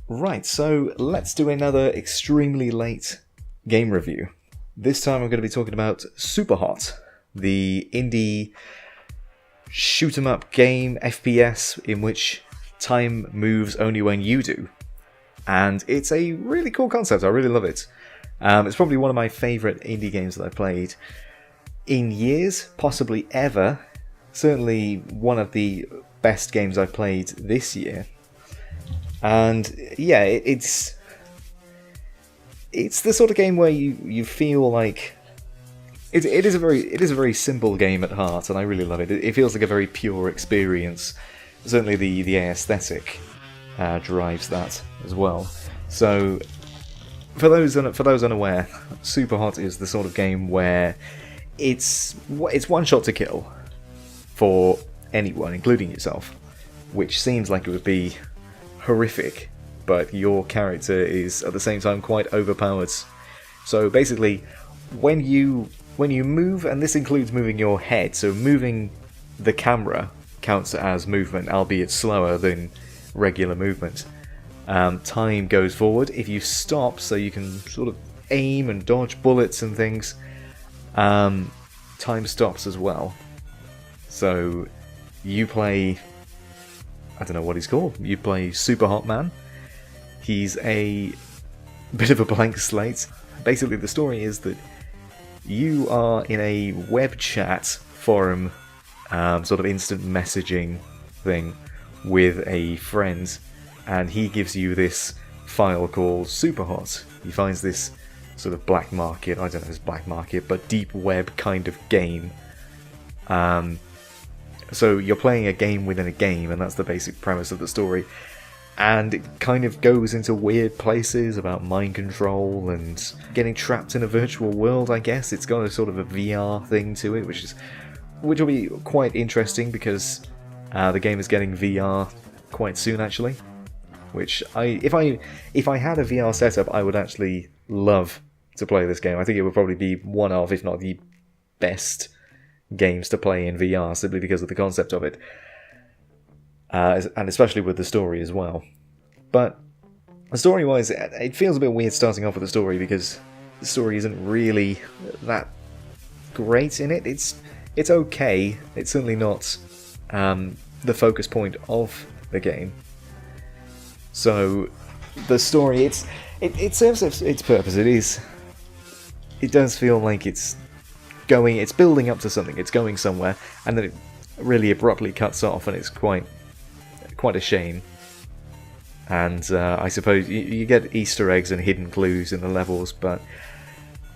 Right, so let's do another extremely late game review. This time I'm going to be talking about Superhot, the indie shoot 'em up game FPS in which time moves only when you do. And it's a really cool concept, I really love it. It's probably one of my favourite indie games that I've played in years, possibly ever. Certainly one of the best games I've played this year. And yeah, it's the sort of game where you feel like it is a very simple game at heart, and I really love it. It feels like a very pure experience. Certainly the aesthetic drives that as well. So for those unaware, Superhot is the sort of game where it's one shot to kill for anyone, including yourself, which seems like it would be horrific, but your character is at the same time quite overpowered. So basically, when you move, and this includes moving your head, so moving the camera counts as movement, albeit slower than regular movement. Time goes forward. If you stop, so you can sort of aim and dodge bullets and things, time stops as well. So you play, I don't know what he's called. You play Superhot Man. He's a bit of a blank slate. Basically, the story is that you are in a web chat forum, sort of instant messaging thing with a friend, and he gives you this file called Superhot. He finds this sort of black market, I don't know if it's black market, but deep web kind of game. So you're playing a game within a game, and that's the basic premise of the story. And it kind of goes into weird places about mind control and getting trapped in a virtual world, I guess. It's got a sort of a VR thing to it, which will be quite interesting because the game is getting VR quite soon, actually. Which if I had a VR setup, I would actually love to play this game. I think it would probably be one of, if not the best games to play in VR, simply because of the concept of it, and especially with the story as well. But story-wise, it feels a bit weird starting off with the story because the story isn't really that great in it. It's okay. It's certainly not the focus point of the game. So the story, it serves its purpose. It does feel like it's building up to something, it's going somewhere, and then it really abruptly cuts off, and it's quite a shame. And I suppose you get Easter eggs and hidden clues in the levels, but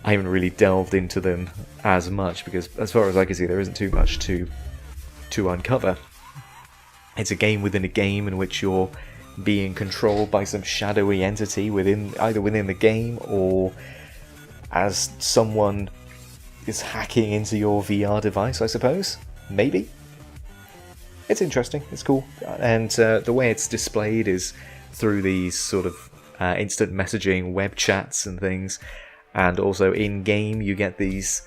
I haven't really delved into them as much, because as far as I can see, there isn't too much to uncover. It's a game within a game in which you're being controlled by some shadowy entity either within the game, or as someone is hacking into your VR device, I suppose. Maybe. It's interesting, it's cool. And the way it's displayed is through these sort of instant messaging web chats and things. And also in-game you get these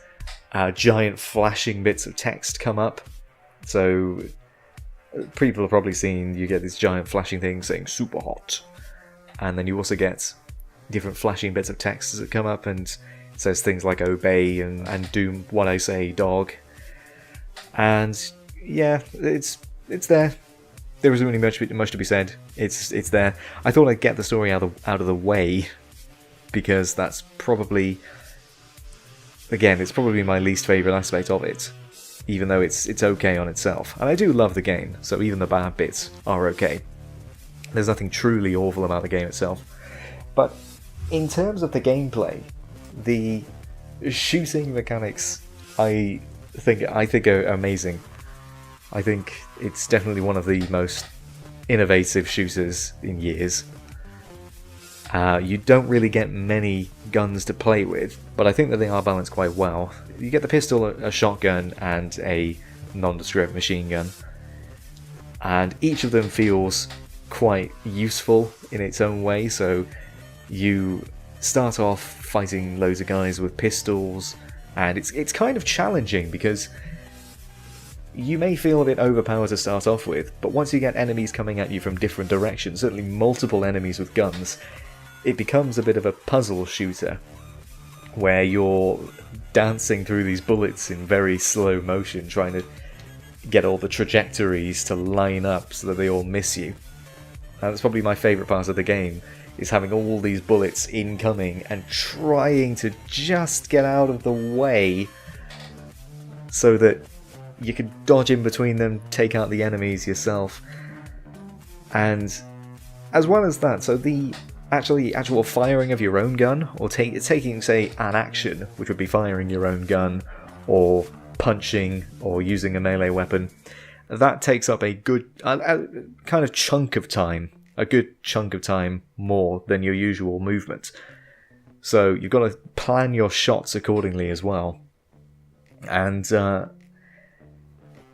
giant flashing bits of text come up. So people have probably seen you get these giant flashing things saying Superhot. And then you also get different flashing bits of text that come up, and it says things like obey and do what I say, dog. And yeah, it's there. There isn't really much to be said. It's there. I thought I'd get the story out of the way, because that's probably, again, it's probably my least favourite aspect of it, even though it's okay on itself. And I do love the game, so even the bad bits are okay. There's nothing truly awful about the game itself. But in terms of the gameplay, the shooting mechanics I think are amazing. I think it's definitely one of the most innovative shooters in years. You don't really get many guns to play with, but I think that they are balanced quite well. You get the pistol, a shotgun, and a nondescript machine gun. And each of them feels quite useful in its own way, so you start off fighting loads of guys with pistols, and it's kind of challenging because you may feel a bit overpowered to start off with, but once you get enemies coming at you from different directions, certainly multiple enemies with guns, it becomes a bit of a puzzle shooter, where you're dancing through these bullets in very slow motion, trying to get all the trajectories to line up so that they all miss you. And that's probably my favourite part of the game, is having all these bullets incoming and trying to just get out of the way so that you can dodge in between them, take out the enemies yourself. And as well as that, so the actual firing of your own gun, or taking, say, an action, which would be firing your own gun, or punching, or using a melee weapon, that takes up a good kind of chunk of time, a good chunk of time more than your usual movement. So you've got to plan your shots accordingly as well. And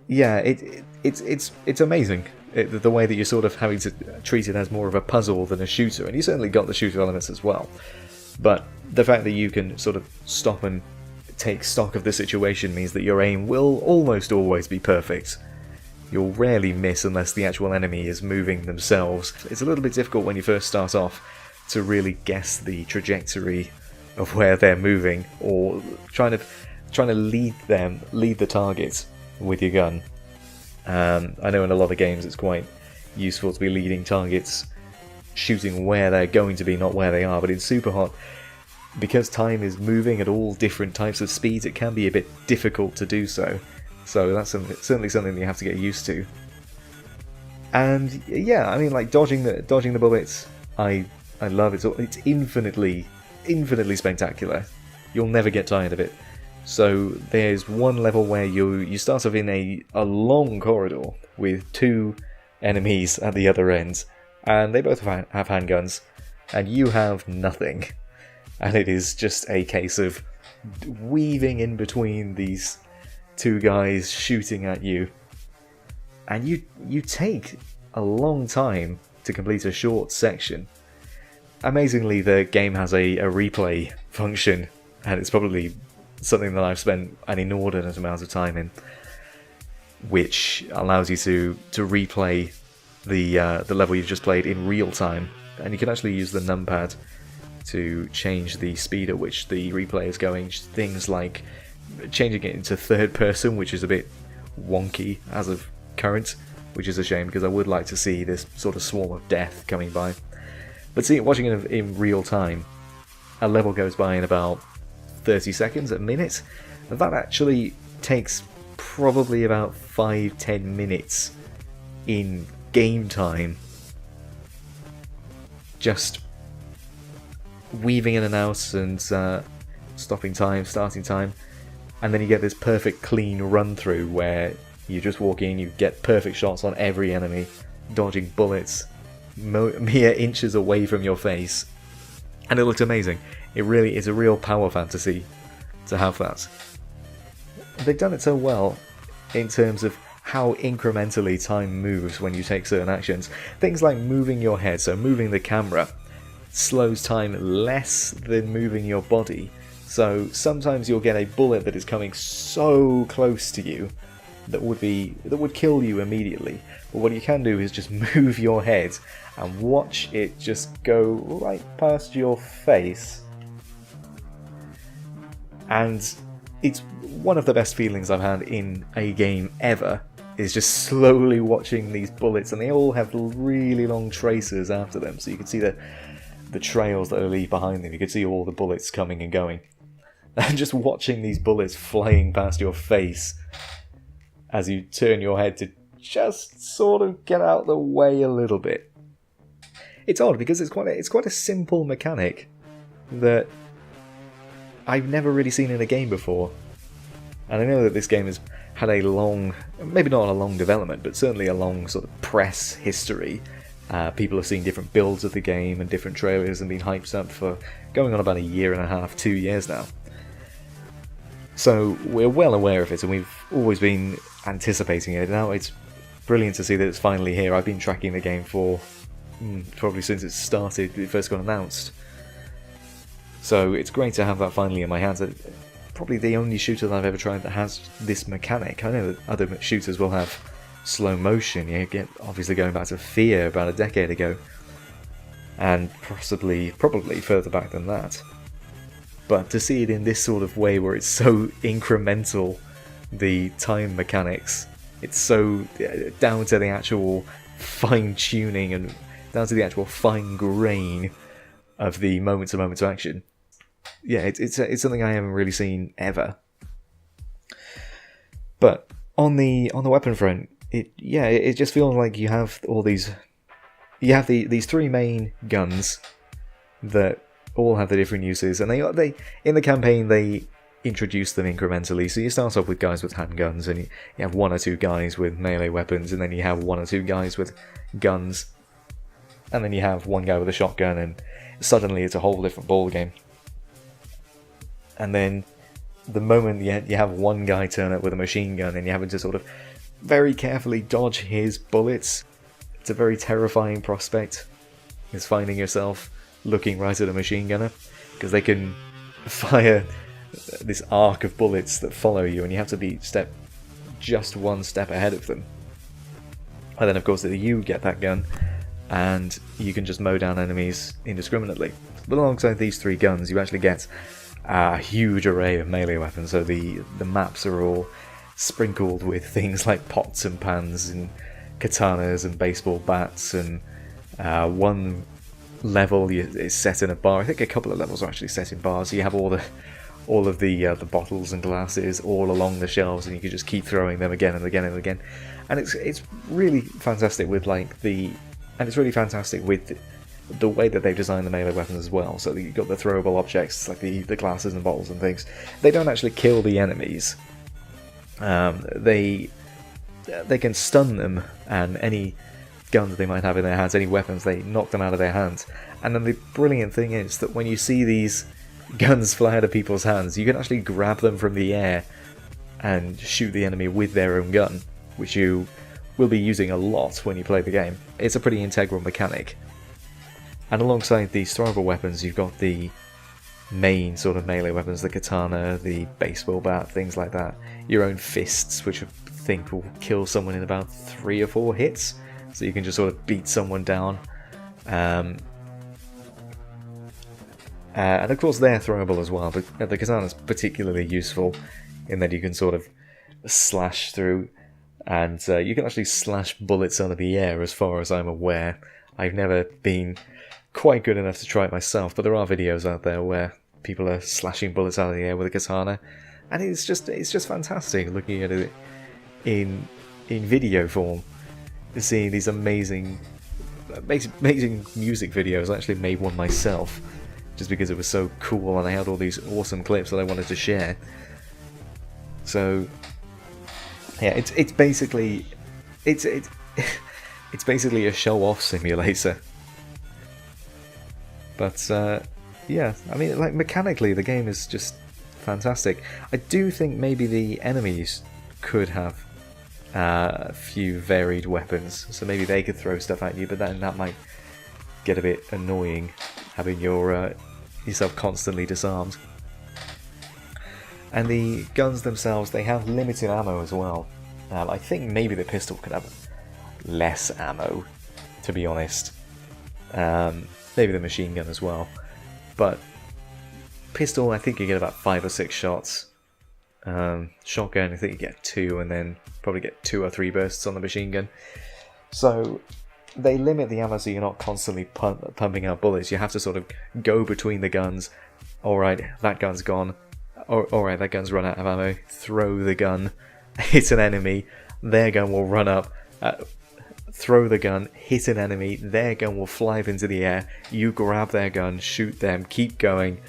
yeah, it's amazing. The way that you're sort of having to treat it as more of a puzzle than a shooter, and you certainly got the shooter elements as well. But the fact that you can sort of stop and take stock of the situation means that your aim will almost always be perfect. You'll rarely miss unless the actual enemy is moving themselves. It's a little bit difficult when you first start off to really guess the trajectory of where they're moving, or trying to lead the target with your gun. I know in a lot of games it's quite useful to be leading targets, shooting where they're going to be, not where they are, but in Superhot, because time is moving at all different types of speeds, it can be a bit difficult to do so. So that's certainly something that you have to get used to. And yeah, I mean, like dodging the bullets, I love it. It's infinitely spectacular. You'll never get tired of it. So there's one level where you start off in a long corridor with two enemies at the other end, and they both have handguns, and you have nothing. And it is just a case of weaving in between these two guys shooting at you. And you take a long time to complete a short section. Amazingly, the game has a replay function, and it's probably something that I've spent an inordinate amount of time in, which allows you to replay the level you've just played in real time, and you can actually use the numpad to change the speed at which the replay is going. Things like changing it into third person, which is a bit wonky as of current, which is a shame because I would like to see this sort of swarm of death coming by. But watching it in real time, a level goes by in about 30 seconds, a minute, and that actually takes probably about 5-10 minutes in game time, just weaving in and out and stopping time, starting time, and then you get this perfect clean run through where you just walk in, you get perfect shots on every enemy, dodging bullets mere inches away from your face, and it looks amazing. It really is a real power fantasy to have that. They've done it so well in terms of how incrementally time moves when you take certain actions. Things like moving your head, so moving the camera, slows time less than moving your body. So sometimes you'll get a bullet that is coming so close to you that would kill you immediately. But what you can do is just move your head and watch it just go right past your face. And it's one of the best feelings I've had in a game ever, is just slowly watching these bullets, and they all have really long traces after them, so you can see the trails that they leave behind them. You can see all the bullets coming and going. And just watching these bullets flying past your face as you turn your head to just sort of get out the way a little bit. It's odd because it's quite a simple mechanic that I've never really seen in a game before. And I know that this game has had a long, maybe not a long development, but certainly a long sort of press history. People have seen different builds of the game and different trailers and been hyped up for going on about 1.5 years, 2 years now. So we're well aware of it, and we've always been anticipating it. Now it's brilliant to see that it's finally here. I've been tracking the game for probably since it started, it first got announced. So it's great to have that finally in my hands. probably the only shooter that I've ever tried that has this mechanic. I know that other shooters will have slow motion. You get, obviously going back to Fear about a decade ago, and probably further back than that. But to see it in this sort of way, where it's so incremental, the time mechanics, it's so down to the actual fine tuning and down to the actual fine grain of the moment-to-moment action. Yeah, it's something I haven't really seen ever. But on the weapon front, it just feels like you have all these. You have these three main guns that all have their different uses, and they in the campaign they introduce them incrementally. So you start off with guys with handguns, and you have one or two guys with melee weapons, and then you have one or two guys with guns, and then you have one guy with a shotgun, and suddenly it's a whole different ball game. And then the moment you have one guy turn up with a machine gun, and you're having to sort of very carefully dodge his bullets, it's a very terrifying prospect, is finding yourself looking right at a machine gunner, because they can fire this arc of bullets that follow you, and you have to be just one step ahead of them. And then of course you get that gun, and you can just mow down enemies indiscriminately. But alongside these three guns, you actually get a huge array of melee weapons. So the maps are all sprinkled with things like pots and pans and katanas and baseball bats, and one level is set in a bar. I think a couple of levels are actually set in bars. So you have all of the bottles and glasses all along the shelves, and you can just keep throwing them again and again and again. And it's really fantastic with the way that they've designed the melee weapons as well. So you've got the throwable objects like the glasses and bottles and things. They don't actually kill the enemies. They can stun them, and any guns they might have in their hands, any weapons, they knock them out of their hands. And then the brilliant thing is that when you see these guns fly out of people's hands, you can actually grab them from the air and shoot the enemy with their own gun, which you will be using a lot when you play the game. It's a pretty integral mechanic. And alongside these throwable weapons, you've got the main sort of melee weapons, the katana, the baseball bat, things like that. Your own fists, which I think will kill someone in about 3 or 4 hits, so you can just sort of beat someone down. And of course they're throwable as well, but the katana's particularly useful in that you can sort of slash through, and you can actually slash bullets out of the air, as far as I'm aware. I've never been quite good enough to try it myself, but there are videos out there where people are slashing bullets out of the air with a katana, and it's just fantastic looking at it in video form, seeing these amazing music videos. I actually made one myself just because it was so cool, and I had all these awesome clips that I wanted to share. So yeah, it's basically it's basically a show-off simulator. But yeah, I mean, like, mechanically the game is just fantastic. I do think maybe the enemies could have a few varied weapons, so maybe they could throw stuff at you, but then that might get a bit annoying, having yourself constantly disarmed. And the guns themselves, they have limited ammo as well. I think maybe the pistol could have less ammo, to be honest. Maybe the machine gun as well. But pistol, I think you get about 5 or 6 shots. Shotgun, I think you get 2, and then probably get 2 or 3 bursts on the machine gun. So they limit the ammo, so you're not constantly pumping out bullets. You have to sort of go between the guns. Alright, that gun's gone. Alright, that gun's run out of ammo. Throw the gun, hit an enemy, their gun will run up. Throw the gun, hit an enemy, their gun will fly into the air, you grab their gun, shoot them, keep going,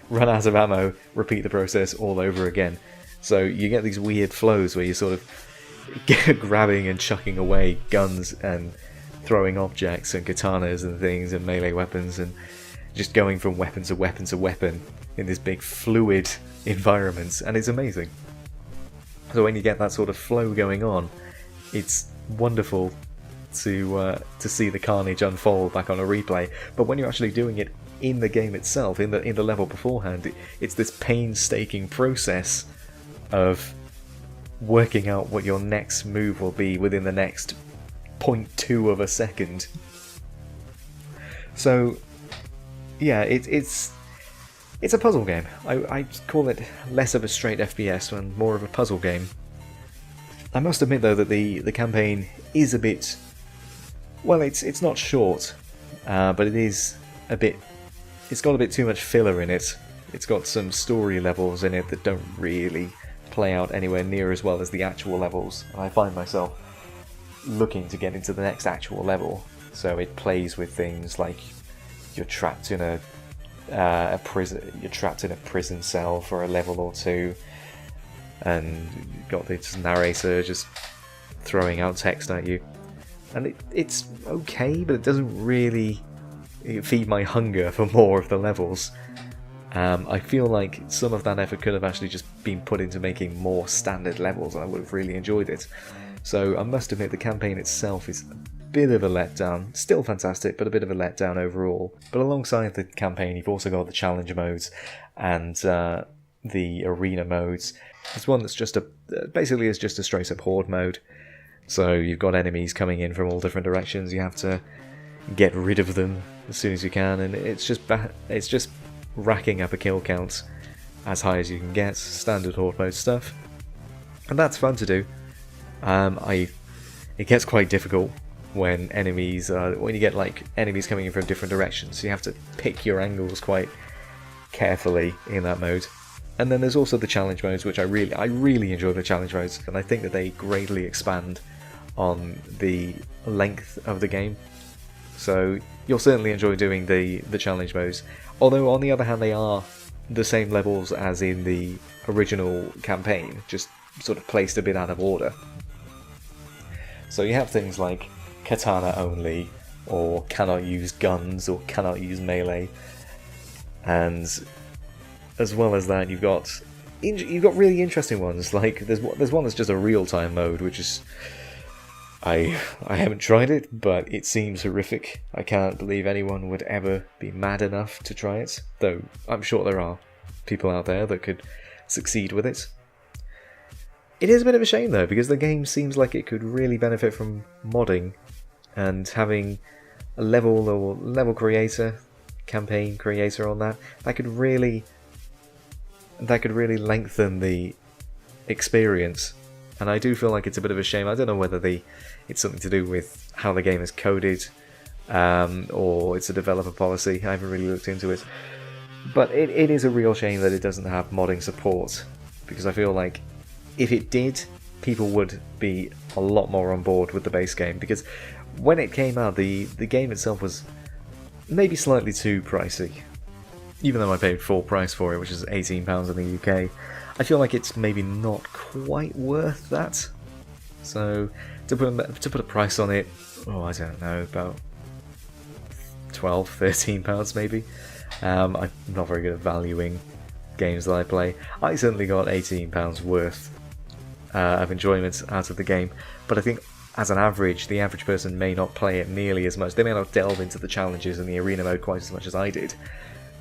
run out of ammo, repeat the process all over again. So you get these weird flows where you're sort of grabbing and chucking away guns and throwing objects and katanas and things and melee weapons, and just going from weapon to weapon to weapon in this big fluid environment, and it's amazing. So when you get that sort of flow going on, it's wonderful to see the carnage unfold back on a replay. But when you're actually doing it in the game itself, in the level beforehand, it's this painstaking process of working out what your next move will be within the next 0.2 of a second. So yeah, it's a puzzle game. I call it less of a straight FPS and more of a puzzle game. I must admit though that the campaign is a bit, well, it's not short, but it is a bit, it's got a bit too much filler in it. It's got some story levels in it that don't really play out anywhere near as well as the actual levels. And I find myself looking to get into the next actual level, so it plays with things like you're trapped in a prison cell for a level or two, and you've got this narrator just throwing out text at you, and it's okay, but it doesn't really feed my hunger for more of the levels. I feel like some of that effort could have actually just been put into making more standard levels, and I would have really enjoyed it. So I must admit the campaign itself is a bit of a letdown. Still fantastic, but a bit of a letdown overall. But alongside the campaign, you've also got the challenge modes and the arena modes. There's one that's just basically is just a straight up horde mode. So you've got enemies coming in from all different directions. You have to get rid of them as soon as you can, and it's just racking up a kill count as high as you can get. Standard horde mode stuff, and that's fun to do. It gets quite difficult when you get like enemies coming in from different directions. So you have to pick your angles quite carefully in that mode. And then there's also the challenge modes, which I really enjoy the challenge modes, and I think that they greatly expand on the length of the game. So you'll certainly enjoy doing the challenge modes. Although on the other hand, they are the same levels as in the original campaign, just sort of placed a bit out of order. So you have things like katana only, or cannot use guns, or cannot use melee, and as well as that, you've got really interesting ones. Like there's one that's just a real-time mode, which is I haven't tried it, but it seems horrific. I can't believe anyone would ever be mad enough to try it, though I'm sure there are people out there that could succeed with it. It is a bit of a shame though, because the game seems like it could really benefit from modding and having a level creator, campaign creator on that. That could really lengthen the experience. And I do feel like it's a bit of a shame. I don't know whether it's something to do with how the game is coded, or it's a developer policy. I haven't really looked into it. But it is a real shame that it doesn't have modding support, because I feel like if it did, people would be a lot more on board with the base game. Because when it came out, the game itself was maybe slightly too pricey. Even though I paid full price for it, which is £18 in the UK, I feel like it's maybe not quite worth that. So to put a price on it, I don't know, about £12-13 maybe. I'm not very good at valuing games that I play. I certainly got £18 worth of enjoyment out of the game, but I think as an average, the average person may not play it nearly as much. They may not delve into the challenges and the arena mode quite as much as I did.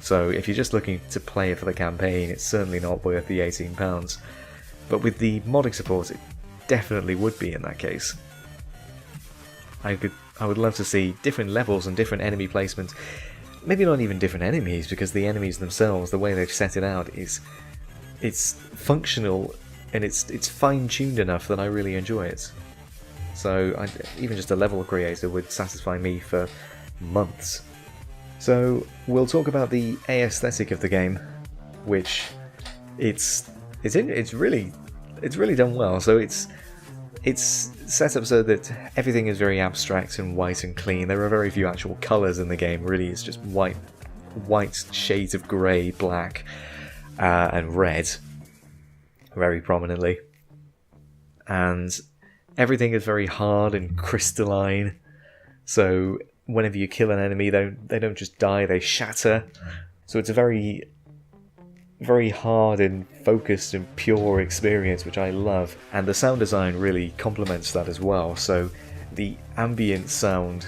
So if you're just looking to play it for the campaign, it's certainly not worth the £18. But with the modding support, it definitely would be in that case. I would love to see different levels and different enemy placements. Maybe not even different enemies, because the enemies themselves, the way they've set it out, it's functional and it's fine-tuned enough that I really enjoy it. So even just a level creator would satisfy me for months. So we'll talk about the aesthetic of the game, which it's really done well. So it's set up so that everything is very abstract and white and clean. There are very few actual colours in the game. Really, it's just white shades of grey, black, and red, very prominently. And everything is very hard and crystalline. So whenever you kill an enemy, they don't just die, they shatter. So it's a very, very hard and focused and pure experience, which I love. And the sound design really complements that as well. So the ambient sound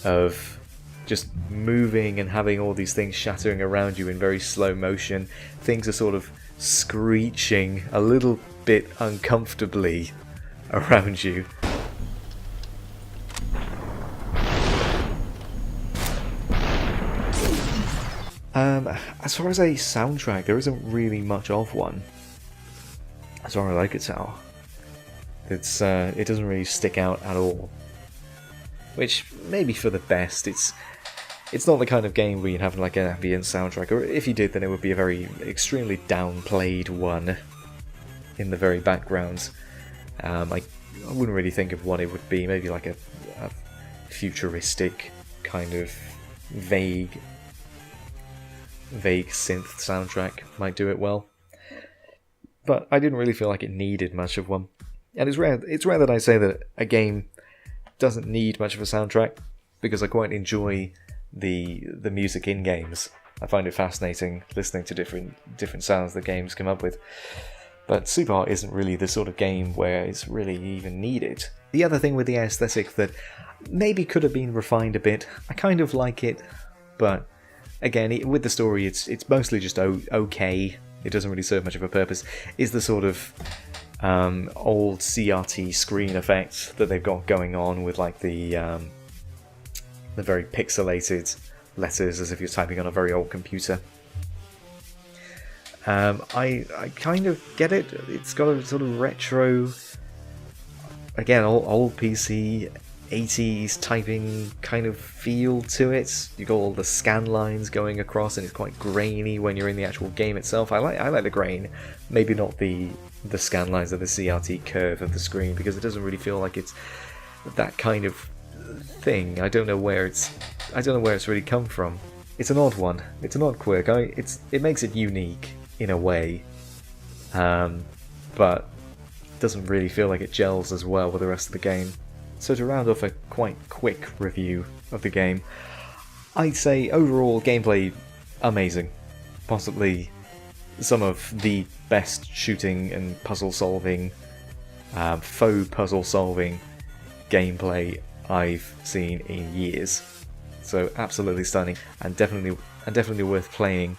of just moving and having all these things shattering around you in very slow motion. Things are sort of screeching a little bit uncomfortably around you. As far as a soundtrack, there isn't really much of one, as far as I could tell. It doesn't really stick out at all, which may be for the best. It's not the kind of game where you'd have like an ambient soundtrack, or if you did, then it would be a very extremely downplayed one in the very background. I wouldn't really think of what it would be. Maybe like a futuristic kind of vague synth soundtrack might do it well. But I didn't really feel like it needed much of one. And it's rare that I say that a game doesn't need much of a soundtrack, because I quite enjoy the music in games. I find it fascinating listening to different sounds that games come up with. But Superhot isn't really the sort of game where it's really even needed. The other thing with the aesthetic that maybe could have been refined a bit, I kind of like it, but again, with the story, it's mostly just okay. It doesn't really serve much of a purpose. Is the sort of old CRT screen effect that they've got going on with like the very pixelated letters as if you're typing on a very old computer. I kind of get it. It's got a sort of retro, again, old PC, 80s typing kind of feel to it. You've got all the scan lines going across, and it's quite grainy when you're in the actual game itself. I like the grain, maybe not the scan lines of the CRT curve of the screen, because it doesn't really feel like it's that kind of thing. I don't know where it's really come from. It's an odd one. It's an odd quirk. It makes it unique in a way, but doesn't really feel like it gels as well with the rest of the game. So to round off a quite quick review of the game, I'd say overall gameplay amazing. Possibly some of the best shooting and puzzle solving, faux puzzle solving gameplay I've seen in years. So absolutely stunning, and definitely worth playing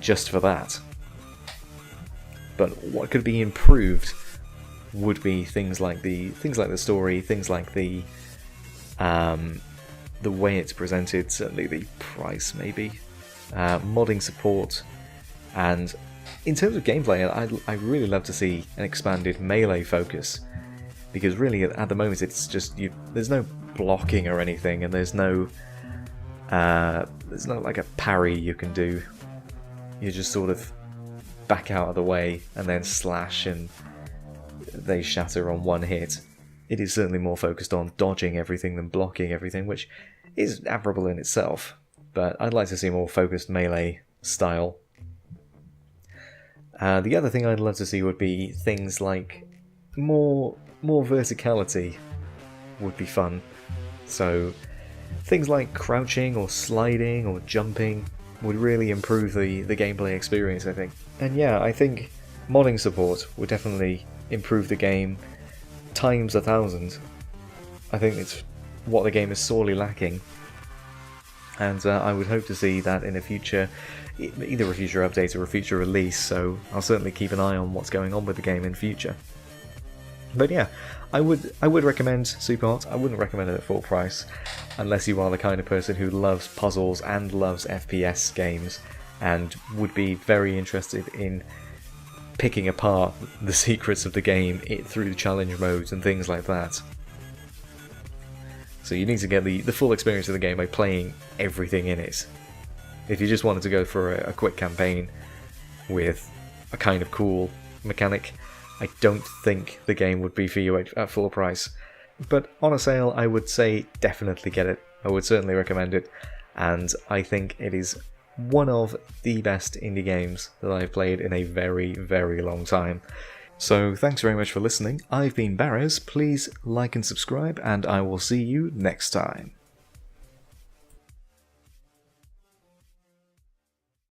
just for that. But what could be improved would be things like the story, things like the way it's presented, certainly the price maybe, modding support, and in terms of gameplay, I'd really love to see an expanded melee focus, because really at the moment it's just there's no blocking or anything, and there's no like a parry you can do. You just sort of back out of the way and then slash, and they shatter on one hit. It is certainly more focused on dodging everything than blocking everything, which is admirable in itself, but I'd like to see more focused melee style. The other thing I'd love to see would be things like more verticality would be fun. So things like crouching or sliding or jumping would really improve the gameplay experience, I think. And yeah, I think modding support would definitely improve the game times 1,000. I think it's what the game is sorely lacking, and I would hope to see that in a future, either a future update or a future release, so I'll certainly keep an eye on what's going on with the game in future. But yeah, I would recommend Superhot. I wouldn't recommend it at full price, unless you are the kind of person who loves puzzles and loves FPS games, and would be very interested in picking apart the secrets of the game through the challenge modes and things like that. So you need to get the full experience of the game by playing everything in it. If you just wanted to go for a quick campaign with a kind of cool mechanic, I don't think the game would be for you at full price. But on a sale, I would say definitely get it. I would certainly recommend it, and I think it is one of the best indie games that I've played in a very, very long time. So thanks very much for listening. I've been Barrez. Please like and subscribe, and I will see you next time.